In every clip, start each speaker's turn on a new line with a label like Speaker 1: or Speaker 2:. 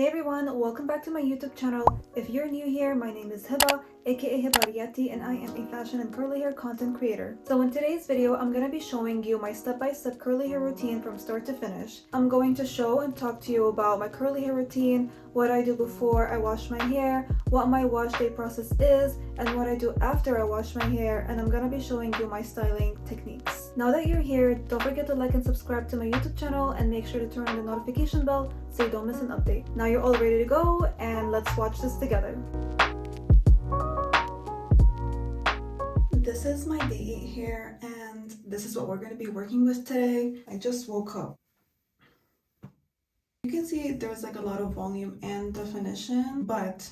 Speaker 1: Hey everyone, welcome back to my YouTube channel. If you're new here, my name is Hiba, aka Hebarrietty, and I am a fashion and curly hair content creator. So in today's video, I'm going to be showing you my step-by-step curly hair routine from start to finish. I'm going to show and talk to you about my curly hair routine, what I do before I wash my hair, what my wash day process is, and what I do after I wash my hair, and I'm going to be showing you my styling techniques. Now that you're here, don't forget to like and subscribe to my YouTube channel and make sure to turn on the notification bell so you don't miss an update. Now you're all ready to go, and let's watch this together. This is my day 8 hair, and this is what we're going to be working with today. I just woke up. You can see there's like a lot of volume and definition, but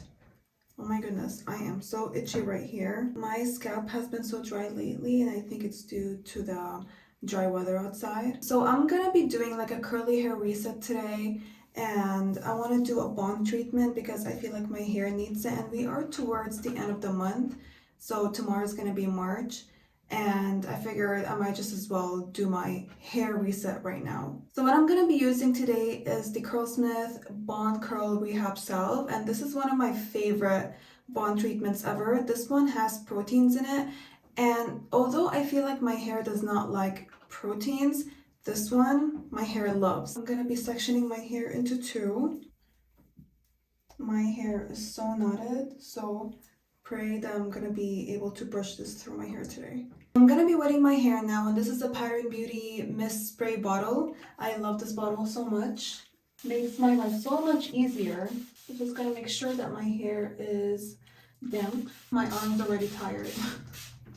Speaker 1: oh my goodness, I am so itchy right here. My scalp has been so dry lately, and I think it's due to the dry weather outside. So I'm gonna be doing like a curly hair reset today, and I want to do a bond treatment because I feel like my hair needs it, and we are towards the end of the month. So tomorrow's gonna be March, and I figured I might just as well do my hair reset right now. So what I'm going to be using today is the Curlsmith Bond Curl Rehab Salve, and this is one of my favorite bond treatments ever. This one has proteins in it, and although I feel like my hair does not like proteins, this one my hair loves. I'm going to be sectioning my hair into two. My hair is so knotted, so pray that I'm gonna be able to brush this through my hair today. I'm gonna be wetting my hair now, and this is the Pattern Beauty Mist Spray bottle. I love this bottle so much. It makes my life so much easier. I'm just gonna make sure that my hair is damp. My arm's already tired.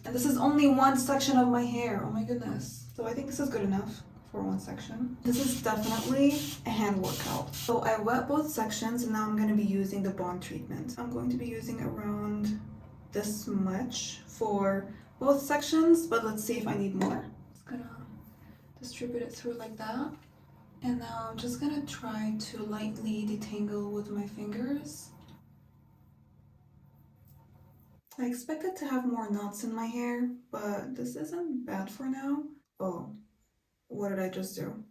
Speaker 1: And this is only one section of my hair. Oh my goodness. So I think this is good enough for one section. This is definitely a hand workout. So I wet both sections, and now I'm going to be using the bond treatment. I'm going to be using around this much for both sections, but let's see if I need more. Just gonna distribute it through like that. And now I'm just gonna try to lightly detangle with my fingers. I expected to have more knots in my hair, but this isn't bad for now. Oh, what did I just do?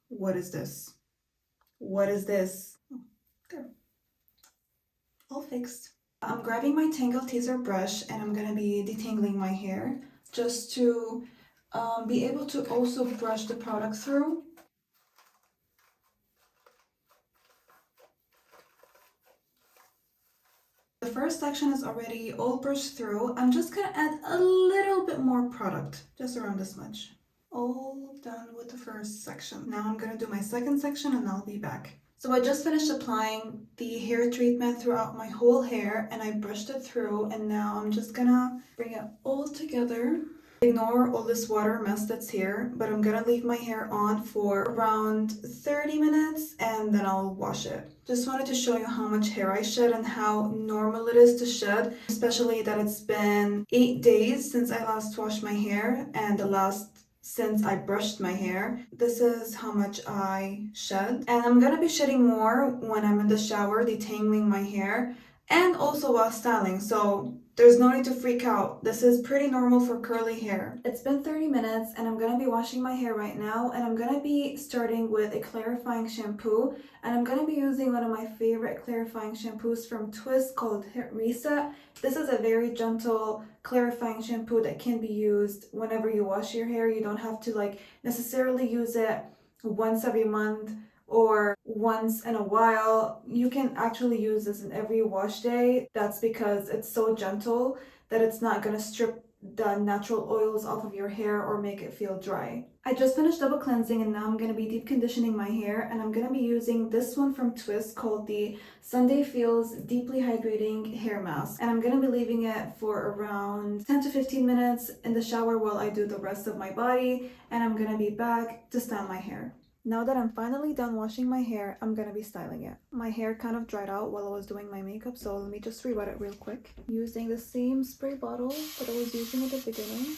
Speaker 1: What is this? What is this? Oh, there. All fixed. I'm grabbing my Tangle Teaser brush, and I'm gonna be detangling my hair just to be able to also brush the product through. The first section is already all brushed through. I'm just gonna add a little bit more product, just around this much. All done with the first section. Now I'm gonna do my second section, and I'll be back. So I just finished applying the hair treatment throughout my whole hair, and I brushed it through, and now I'm just gonna bring it all together. Ignore all this water mess that's here, but I'm gonna leave my hair on for around 30 minutes, and then I'll wash it. Just wanted to show you how much hair I shed and how normal it is to shed, especially that it's been 8 days since I last washed my hair, and since I brushed my hair. This is how much I shed, and I'm gonna be shedding more when I'm in the shower detangling my hair and also while styling, so there's no need to freak out. This is pretty normal for curly hair. It's been 30 minutes, and I'm gonna be washing my hair right now, and I'm gonna be starting with a clarifying shampoo, and I'm gonna be using one of my favorite clarifying shampoos from Twist called Hit Reset. This is a very gentle clarifying shampoo that can be used whenever you wash your hair. You don't have to necessarily use it once every month or once in a while. You can actually use this in every wash day. That's because it's so gentle that it's not going to strip the natural oils off of your hair or make it feel dry. I just finished double cleansing, and now I'm going to be deep conditioning my hair, and I'm going to be using this one from Twist called the Sunday Feels Deeply Hydrating Hair Mask, and I'm going to be leaving it for around 10 to 15 minutes in the shower while I do the rest of my body, and I'm going to be back to style my hair. Now that I'm finally done washing my hair, I'm gonna be styling it. My hair kind of dried out while I was doing my makeup, so let me just re-wet it real quick. Using the same spray bottle that I was using at the beginning.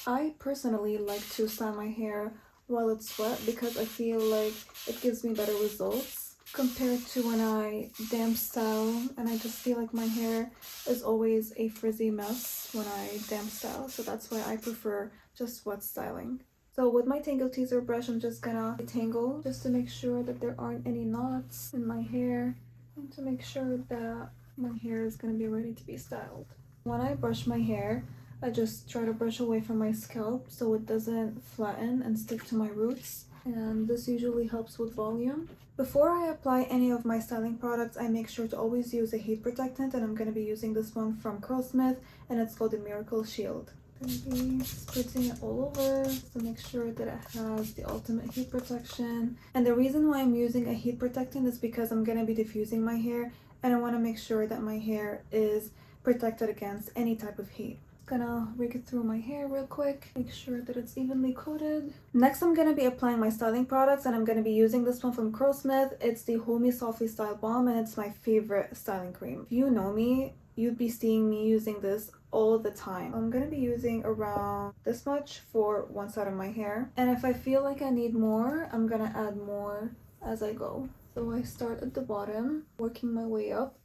Speaker 1: I personally like to style my hair while it's wet because I feel like it gives me better results compared to when I damp style, and I just feel like my hair is always a frizzy mess when I damp style, so that's why I prefer just wet styling. So with my Tangle Teaser brush, I'm just gonna detangle just to make sure that there aren't any knots in my hair and to make sure that my hair is gonna be ready to be styled. When I brush my hair, I just try to brush away from my scalp so it doesn't flatten and stick to my roots, and this usually helps with volume. Before I apply any of my styling products, I make sure to always use a heat protectant, and I'm going to be using this one from Curlsmith, and it's called the Miracle Shield. I'm going to be spritzing it all over to make sure that it has the ultimate heat protection. And the reason why I'm using a heat protectant is because I'm going to be diffusing my hair, and I want to make sure that my hair is protected against any type of heat. Gonna rake it through my hair real quick, make sure that it's evenly coated. Next, I'm gonna be applying my styling products, and I'm gonna be using this one from Curlsmith. It's the Hold Me Softly Style Balm, and it's my favorite styling cream. If you know me, you'd be seeing me using this all the time. I'm gonna be using around this much for one side of my hair, and if I feel like I need more, I'm gonna add more as I go. So I start at the bottom, working my way up,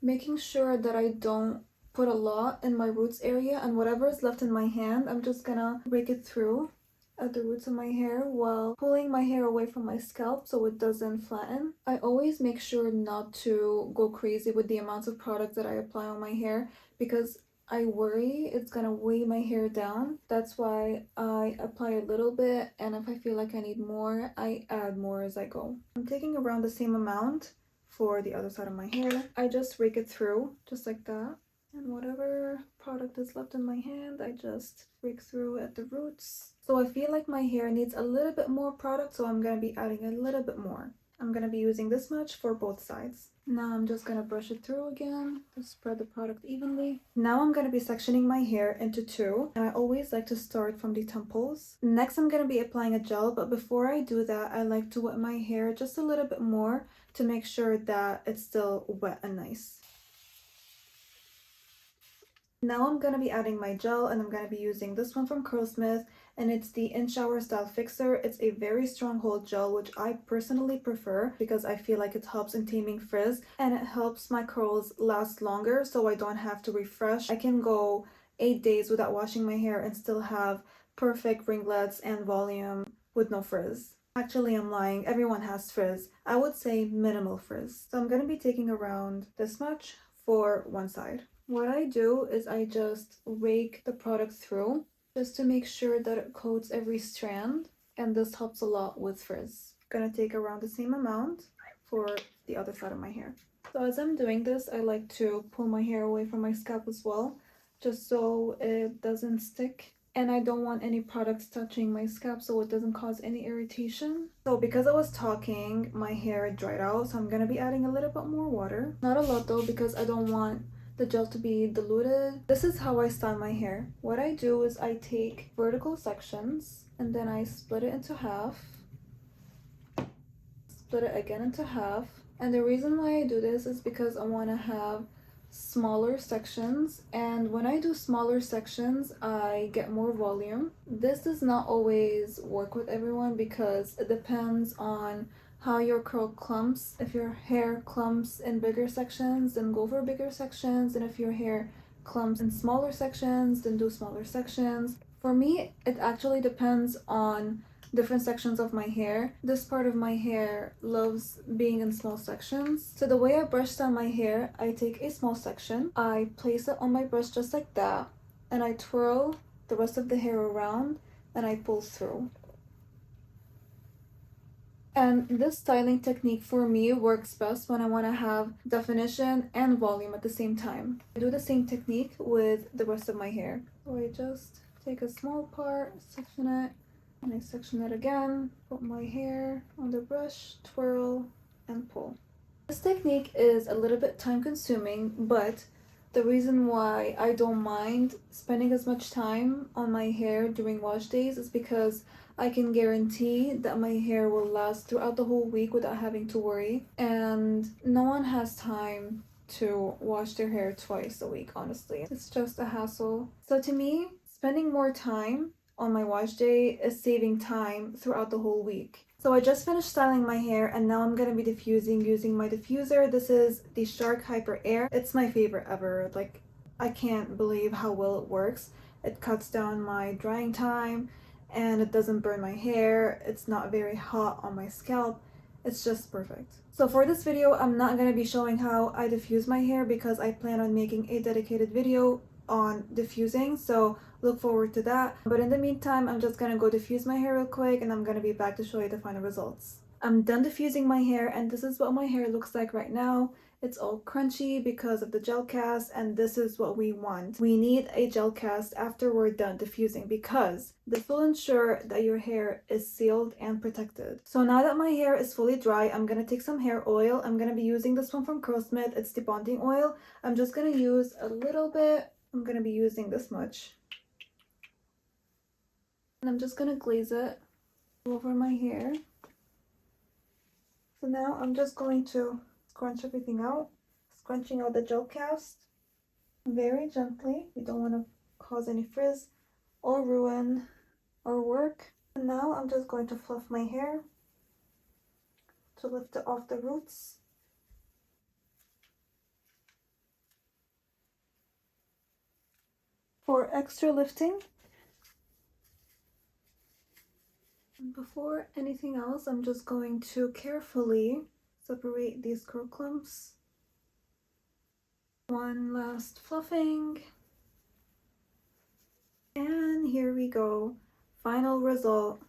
Speaker 1: making sure that I don't put a lot in my roots area, and whatever is left in my hand, I'm just gonna rake it through at the roots of my hair while pulling my hair away from my scalp so it doesn't flatten. I always make sure not to go crazy with the amounts of product that I apply on my hair because I worry it's gonna weigh my hair down. That's why I apply a little bit, and if I feel like I need more, I add more as I go. I'm taking around the same amount for the other side of my hair. I just rake it through just like that. And whatever product is left in my hand, I just rake through at the roots. So I feel like my hair needs a little bit more product, so I'm gonna be adding a little bit more. I'm gonna be using this much for both sides. Now I'm just gonna brush it through again to spread the product evenly. Now I'm gonna be sectioning my hair into two, and I always like to start from the temples. Next I'm gonna be applying a gel, but before I do that, I like to wet my hair just a little bit more to make sure that it's still wet and nice. Now I'm going to be adding my gel, and I'm going to be using this one from Curlsmith, and it's the In Shower Style Fixer. It's a very strong hold gel, which I personally prefer because I feel like it helps in taming frizz and it helps my curls last longer so I don't have to refresh. I can go 8 days without washing my hair and still have perfect ringlets and volume with no frizz. Actually, I'm lying. Everyone has frizz. I would say minimal frizz. So I'm going to be taking around this much for one side. What I do is I just rake the product through just to make sure that it coats every strand, and this helps a lot with frizz. I'm gonna take around the same amount for the other side of my hair. So as I'm doing this, I like to pull my hair away from my scalp as well, just so it doesn't stick. And I don't want any products touching my scalp so it doesn't cause any irritation. So because I was talking, my hair dried out, so I'm gonna be adding a little bit more water. Not a lot though, because I don't want the gel to be diluted. This is how I style my hair. What I do is I take vertical sections and then I split it into half, split it again into half. And the reason why I do this is because I want to have smaller sections, and when I do smaller sections I get more volume. This does not always work with everyone because it depends on how your curl clumps. If your hair clumps in bigger sections, then go for bigger sections, and if your hair clumps in smaller sections, then do smaller sections. For me, it actually depends on different sections of my hair. This part of my hair loves being in small sections. So the way I brush down my hair, I take a small section, I place it on my brush just like that, and I twirl the rest of the hair around and I pull through. And this styling technique for me works best when I want to have definition and volume at the same time. I do the same technique with the rest of my hair. So I just take a small part, section it, and I section it again, put my hair on the brush, twirl, and pull. This technique is a little bit time consuming, but the reason why I don't mind spending as much time on my hair during wash days is because I can guarantee that my hair will last throughout the whole week without having to worry. And no one has time to wash their hair twice a week, honestly. It's just a hassle. So to me, spending more time on my wash day is saving time throughout the whole week. So I just finished styling my hair, and now I'm going to be diffusing using my diffuser. This is the Shark Hyper Air. It's my favorite ever. Like, I can't believe how well it works. It cuts down my drying time, and it doesn't burn my hair. It's not very hot on my scalp. It's just perfect. So for this video, I'm not going to be showing how I diffuse my hair because I plan on making a dedicated video on diffusing, so look forward to that. But in the meantime, I'm just going to go diffuse my hair real quick and I'm going to be back to show you the final results. I'm done diffusing my hair and this is what my hair looks like right now. It's all crunchy because of the Gelcast, and this is what we want. We need a Gelcast after we're done diffusing because this will ensure that your hair is sealed and protected. So now that my hair is fully dry, I'm gonna take some hair oil. I'm gonna be using this one from Curlsmith. It's the bonding oil. I'm just gonna use a little bit. I'm gonna be using this much. And I'm just gonna glaze it over my hair. So now I'm just going to scrunch everything out, scrunching out the Gelcast very gently. We don't want to cause any frizz or ruin our work. And now I'm just going to fluff my hair to lift it off the roots. For extra lifting, before anything else, I'm just going to carefully separate these curl clumps. One last fluffing. And here we go. Final result.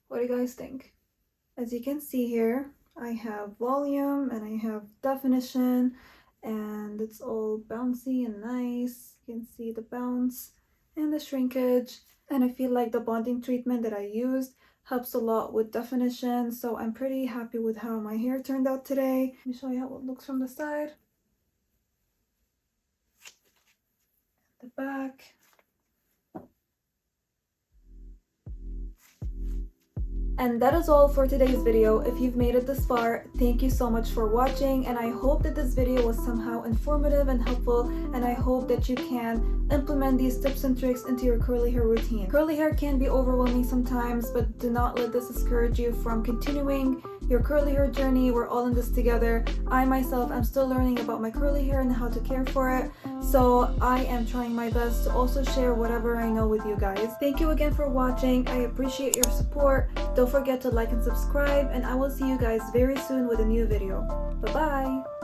Speaker 1: What do you guys think? As you can see here, I have volume and I have definition, and it's all bouncy and nice. You can see the bounce and the shrinkage. And I feel like the bonding treatment that I used helps a lot with definition, so I'm pretty happy with how my hair turned out today. Let me show you how it looks from the side. The back. And that is all for today's video. If you've made it this far, thank you so much for watching, and I hope that this video was somehow informative and helpful, and I hope that you can implement these tips and tricks into your curly hair routine. Curly hair can be overwhelming sometimes, but do not let this discourage you from continuing your curly hair journey. We're all in this together. I myself am still learning about my curly hair and how to care for it, so I am trying my best to also share whatever I know with you guys. Thank you again for watching. I appreciate your support. Don't forget to like and subscribe, and I will see you guys very soon with a new video. Bye bye!